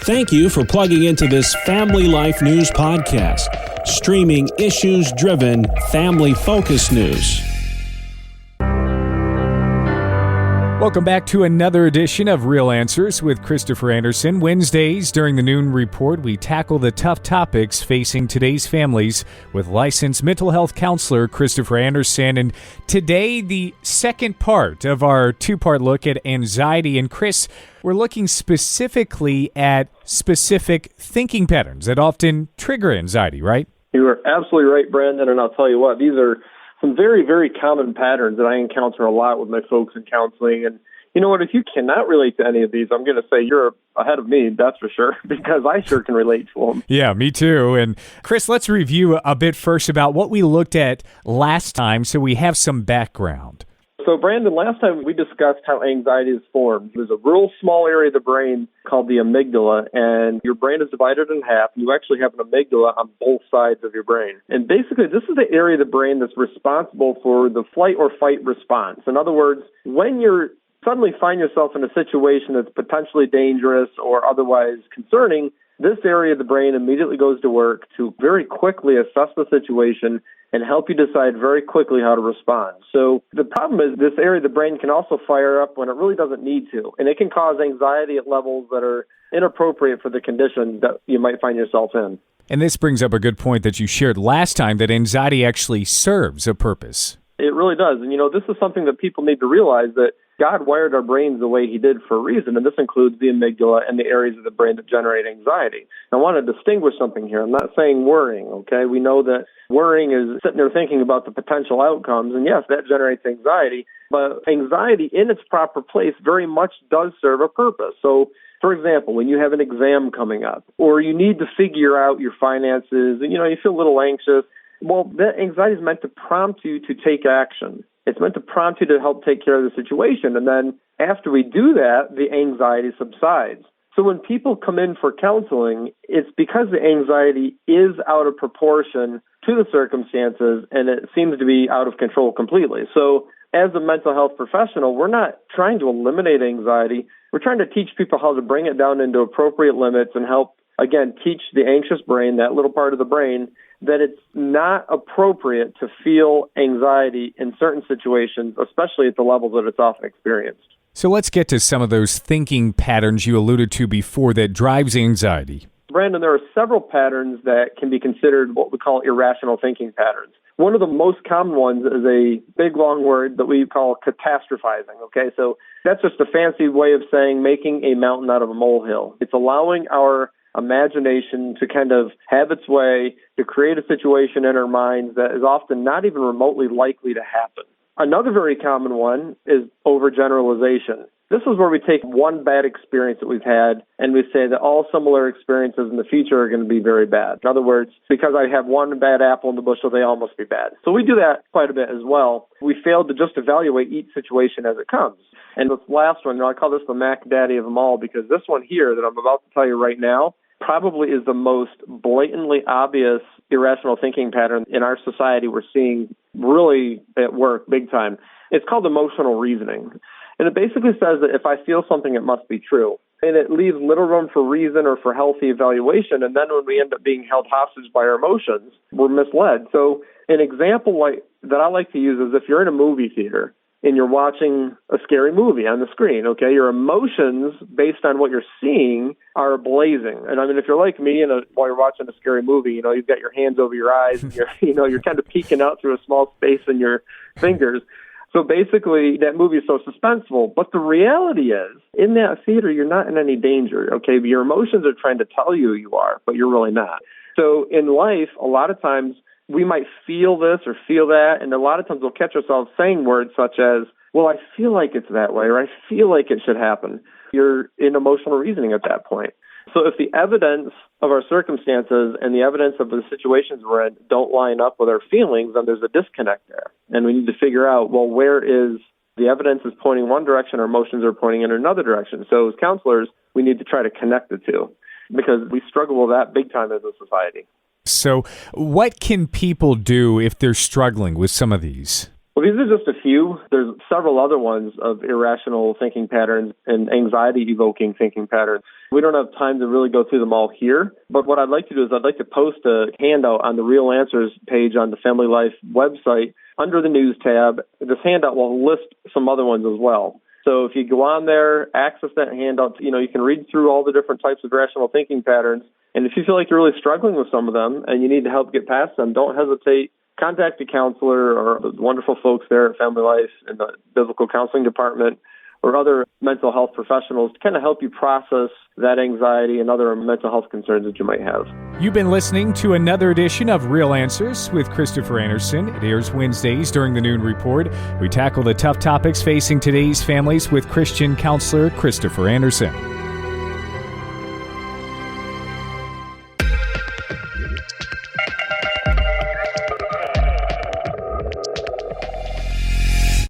Thank you for plugging into this Family Life News podcast, streaming issues-driven, family-focused news. Welcome back to another edition of Real Answers with Christopher Anderson. Wednesdays during the Noon Report, we tackle the tough topics facing today's families with licensed mental health counselor Christopher Anderson. And today, the second part of our two-part look at anxiety. And Chris, we're looking specifically at specific thinking patterns that often trigger anxiety, right? You are absolutely right, Brandon, and I'll tell you what, these are some very, very common patterns that I encounter a lot with my folks in counseling. And you know what, if you cannot relate to any of these, I'm going to say you're ahead of me, that's for sure, because I sure can relate to them. Yeah, me too. And Chris, let's review a bit first about what we looked at last time so we have some background. So, Brandon, last time we discussed how anxiety is formed. There's a real small area of the brain called the amygdala, and your brain is divided in half, and you actually have an amygdala on both sides of your brain. And basically, this is the area of the brain that's responsible for the flight or fight response. In other words, when you suddenly find yourself in a situation that's potentially dangerous or otherwise concerning, this area of the brain immediately goes to work to very quickly assess the situation and help you decide very quickly how to respond. So the problem is this area of the brain can also fire up when it really doesn't need to, and it can cause anxiety at levels that are inappropriate for the condition that you might find yourself in. And this brings up a good point that you shared last time, that anxiety actually serves a purpose. It really does. And, this is something that people need to realize, that God wired our brains the way he did for a reason, and this includes the amygdala and the areas of the brain that generate anxiety. I want to distinguish something here. I'm not saying worrying, okay? We know that worrying is sitting there thinking about the potential outcomes, and yes, that generates anxiety, but anxiety in its proper place very much does serve a purpose. So, for example, when you have an exam coming up, or you need to figure out your finances, and you feel a little anxious, well, that anxiety is meant to prompt you to take action. It's meant to prompt you to help take care of the situation. And then after we do that, the anxiety subsides. So when people come in for counseling, it's because the anxiety is out of proportion to the circumstances, and it seems to be out of control completely. So as a mental health professional, we're not trying to eliminate anxiety. We're trying to teach people how to bring it down into appropriate limits and help, again, teach the anxious brain, that little part of the brain, that it's not appropriate to feel anxiety in certain situations, especially at the levels that it's often experienced. So let's get to some of those thinking patterns you alluded to before that drives anxiety. Brandon, there are several patterns that can be considered what we call irrational thinking patterns. One of the most common ones is a big, long word that we call catastrophizing, okay? So that's just a fancy way of saying making a mountain out of a molehill. It's allowing our imagination to kind of have its way to create a situation in our minds that is often not even remotely likely to happen. Another very common one is overgeneralization. This is where we take one bad experience that we've had and we say that all similar experiences in the future are going to be very bad. In other words, because I have one bad apple in the bushel, they all must be bad. So we do that quite a bit as well. We fail to just evaluate each situation as it comes. And this last one, I call this the Mac Daddy of them all, because this one here that I'm about to tell you right now probably is the most blatantly obvious irrational thinking pattern in our society we're seeing really at work big time. It's called emotional reasoning. And it basically says that if I feel something, it must be true. And it leaves little room for reason or for healthy evaluation. And then when we end up being held hostage by our emotions, we're misled. So an example that I like to use is if you're in a movie theater and you're watching a scary movie on the screen, okay, your emotions based on what you're seeing are blazing. And I mean, if you're like me and while you're watching a scary movie, you've got your hands over your eyes and you're kind of peeking out through a small space in your fingers. So basically, that movie is so suspenseful. But the reality is, in that theater, you're not in any danger, okay? But your emotions are trying to tell you you are, but you're really not. So in life, a lot of times, we might feel this or feel that, and a lot of times we'll catch ourselves saying words such as, well, I feel like it's that way, or I feel like it should happen. You're in emotional reasoning at that point. So if the evidence of our circumstances and the evidence of the situations we're in don't line up with our feelings, then there's a disconnect there. And we need to figure out, well, where is the evidence is pointing one direction, our emotions are pointing in another direction. So as counselors, we need to try to connect the two because we struggle with that big time as a society. So what can people do if they're struggling with some of these? Well, these are just a few. There's several other ones of irrational thinking patterns and anxiety-evoking thinking patterns. We don't have time to really go through them all here, but what I'd like to do is I'd like to post a handout on the Real Answers page on the Family Life website under the News tab. This handout will list some other ones as well. So if you go on there, access that handout, you can read through all the different types of irrational thinking patterns. And if you feel like you're really struggling with some of them and you need to help get past them, don't hesitate. Contact a counselor or the wonderful folks there at Family Life in the Biblical Counseling Department or other mental health professionals to kind of help you process that anxiety and other mental health concerns that you might have. You've been listening to another edition of Real Answers with Christopher Anderson. It airs Wednesdays during the Noon Report. We tackle the tough topics facing today's families with Christian counselor Christopher Anderson.